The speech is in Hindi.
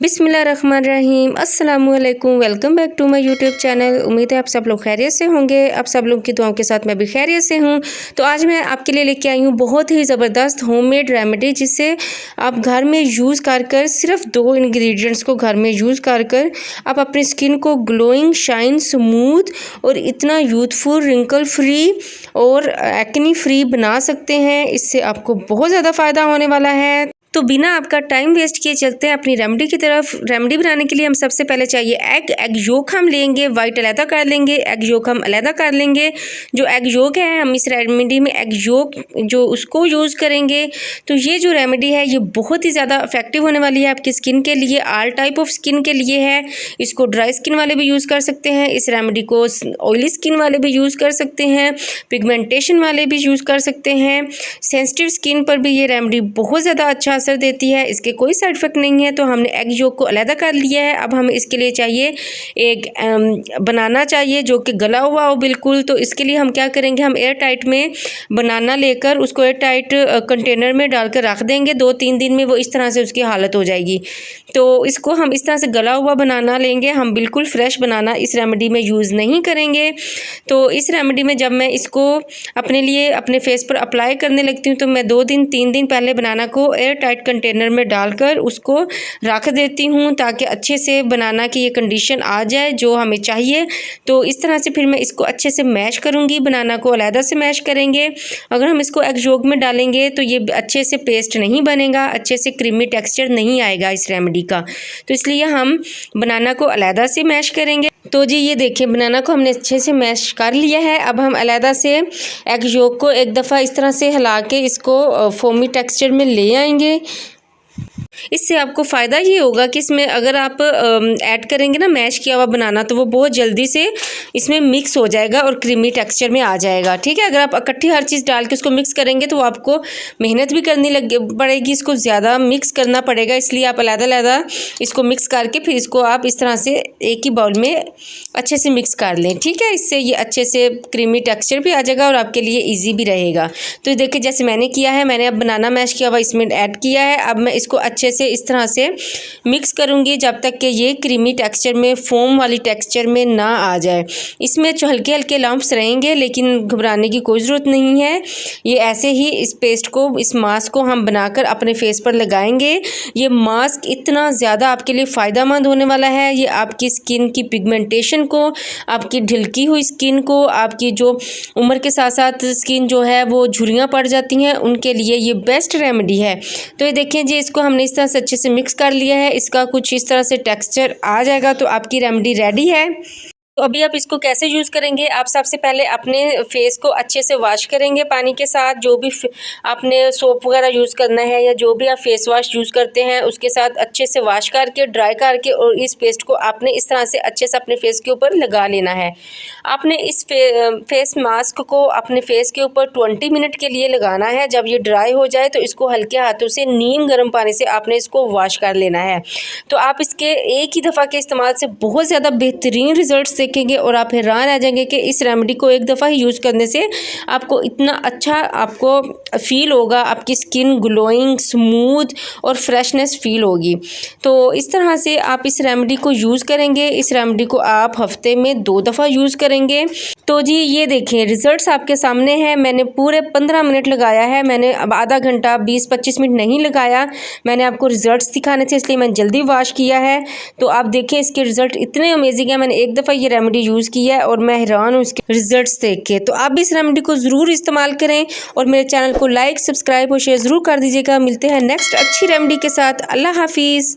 बिस्मिल्लाहिर्रहमानिर्रहीम अस्सलामुअलैकुम। Welcome back to my YouTube channel. उम्मीद है आप सब लोग खैरियत से होंगे। आप सब लोग की दुआओं के साथ मैं भी खैरियत से हूँ। तो आज मैं आपके लिए लेके आई हूँ बहुत ही ज़बरदस्त होममेड रेमेडी, जिसे आप घर में यूज़ कर सिर्फ 2 इंग्रेडिएंट्स को घर में यूज़ कर आप अपनी स्किन को ग्लोइंग, शाइन, स्मूथ और इतना यूथफुल, रिंकल फ्री और एक्ने फ्री बना सकते हैं। इससे आपको बहुत ज़्यादा फ़ायदा होने वाला है। तो बिना आपका टाइम वेस्ट किए चलते हैं अपनी रेमेडी की तरफ। रेमेडी बनाने के लिए हम सबसे पहले चाहिए एग योक हम लेंगे, वाइट अलहदा कर लेंगे, एग योक हम अलहदा कर लेंगे। जो एग योक है हम इस रेमेडी में एग योक जो उसको यूज़ करेंगे। तो ये जो रेमेडी है ये बहुत ही ज़्यादा इफेक्टिव होने वाली है आपकी स्किन के लिए, ऑल टाइप ऑफ स्किन के लिए है। इसको ड्राई स्किन वाले भी यूज़ कर सकते हैं, इस रेमेडी को ऑयली स्किन वाले भी यूज़ कर सकते हैं, पिगमेंटेशन वाले भी यूज़ कर सकते हैं। सेंसिटिव स्किन पर भी ये रेमेडी बहुत ज़्यादा अच्छा असर देती है। इसके कोई साइड इफेक्ट नहीं है। तो हमने एग योक को अलहदा कर लिया है। अब हमें इसके लिए चाहिए एक बनाना चाहिए जो कि गला हुआ हो बिल्कुल। तो इसके लिए हम क्या करेंगे, हम एयर टाइट में बनाना लेकर उसको एयर टाइट कंटेनर में डालकर रख देंगे। 2-3 दिन में वो इस तरह से उसकी हालत हो जाएगी। तो इसको हम इस तरह से गला हुआ बनाना लेंगे। हम बिल्कुल फ्रेश बनाना इस रेमेडी में यूज़ नहीं करेंगे। तो इस रेमेडी में जब मैं इसको अपने लिए अपने फेस पर अप्लाई करने लगती हूँ तो मैं 2-3 दिन पहले बनाना को एयर टाइट कंटेनर में डालकर उसको रख देती हूँ, ताकि अच्छे से बनाना की ये कंडीशन आ जाए जो हमें चाहिए। तो इस तरह से फिर मैं इसको अच्छे से मैश करूँगी। बनाना को अलहदा से मैश करेंगे। अगर हम इसको एग योक में डालेंगे तो ये अच्छे से पेस्ट नहीं बनेगा, अच्छे से क्रीमी टेक्सचर नहीं आएगा इस रेमेडी का। तो इसलिए हम बनाना को अलहदा से मैश करेंगे। तो जी ये देखिए बनाना को हमने अच्छे से मैश कर लिया है। अब हम अलहदा से एग योक को एक दफ़ा इस तरह से हिला के इसको फोमी टेक्सचर में ले आएंगे। इससे आपको फ़ायदा ये होगा कि इसमें अगर आप ऐड करेंगे ना मैश किया हुआ बनाना, तो वो बहुत जल्दी से इसमें मिक्स हो जाएगा और क्रीमी टेक्सचर में आ जाएगा। ठीक है, अगर आप इकट्ठी हर चीज़ डाल के उसको मिक्स करेंगे तो आपको मेहनत भी करनी लग पड़ेगी, इसको ज़्यादा मिक्स करना पड़ेगा। इसलिए आप अलहदा इसको मिक्स करके फिर इसको आप इस तरह से एक ही बाउल में अच्छे से मिक्स कर लें। ठीक है, इससे ये अच्छे से क्रीमी टेक्सचर भी आ जाएगा और आपके लिए ईजी भी रहेगा। तो देखिए जैसे मैंने किया है, मैंने अब बनाना मैश किया हुआ इसमें ऐड किया है। अब मैं इसको अच्छे से इस तरह से मिक्स करूंगी जब तक कि ये क्रीमी टेक्सचर में, फोम वाली टेक्सचर में ना आ जाए। इसमें जो हल्के हल्के लम्प्स रहेंगे, लेकिन घबराने की कोई ज़रूरत नहीं है। ये ऐसे ही इस पेस्ट को, इस मास्क को हम बनाकर अपने फेस पर लगाएंगे। ये मास्क इतना ज़्यादा आपके लिए फ़ायदेमंद होने वाला है। ये आपकी स्किन की पिगमेंटेशन को, आपकी ढिलकी हुई स्किन को, आपकी जो उम्र के साथ साथ स्किन जो है वो झुर्रियाँ पड़ जाती हैं, उनके लिए ये बेस्ट रेमेडी है। तो ये देखें जी, इसको हमने इस तरह से अच्छे से मिक्स कर लिया है। इसका कुछ इस तरह से टेक्सचर आ जाएगा तो आपकी रेमेडी रेडी है। तो अभी आप इसको कैसे यूज़ करेंगे, आप सबसे पहले अपने फेस को अच्छे से वॉश करेंगे पानी के साथ। जो भी आपने सोप वगैरह यूज़ करना है या जो भी आप फेस वॉश यूज़ करते हैं उसके साथ अच्छे से वॉश करके, ड्राई करके, और इस पेस्ट को आपने इस तरह से अच्छे से अपने फेस के ऊपर लगा लेना है। आपने इस फेस मास्क को अपने फेस के ऊपर 20 मिनट के लिए लगाना है। जब ये ड्राई हो जाए तो इसको हल्के हाथों से नीम गर्म पानी से आपने इसको वॉश कर लेना है। तो आप इसके एक ही दफ़ा के इस्तेमाल से बहुत ज़्यादा बेहतरीन रिजल्ट्स देखेंगे और आप हैरान रह जाएंगे कि इस रेमेडी को एक दफ़ा ही यूज़ करने से आपको इतना अच्छा आपको फील होगा, आपकी स्किन ग्लोइंग, स्मूथ और फ्रेशनेस फील होगी। तो इस तरह से आप इस रेमेडी को यूज़ करेंगे। इस रेमेडी को आप हफ्ते में 2 दफ़ा यूज़ करेंगे। तो जी ये देखें रिज़ल्ट्स आपके सामने हैं। मैंने पूरे 15 मिनट लगाया है, मैंने अब आधा घंटा 20-25 मिनट नहीं लगाया। मैंने आपको रिज़ल्ट्स दिखाने थे इसलिए मैंने जल्दी वॉश किया है। तो आप देखें इसके रिज़ल्ट इतने अमेजिंग है। मैंने एक दफ़ा ये रेमेडी यूज़ किया है और मैं हैरान हूँ इसके रिज़ल्ट्स देख के। तो आप भी इस रेमेडी को ज़रूर इस्तेमाल करें और मेरे चैनल को लाइक, सब्सक्राइब और शेयर ज़रूर कर दीजिएगा। मिलते हैं नेक्स्ट अच्छी रेमेडी के साथ। अल्लाह हाफिज़।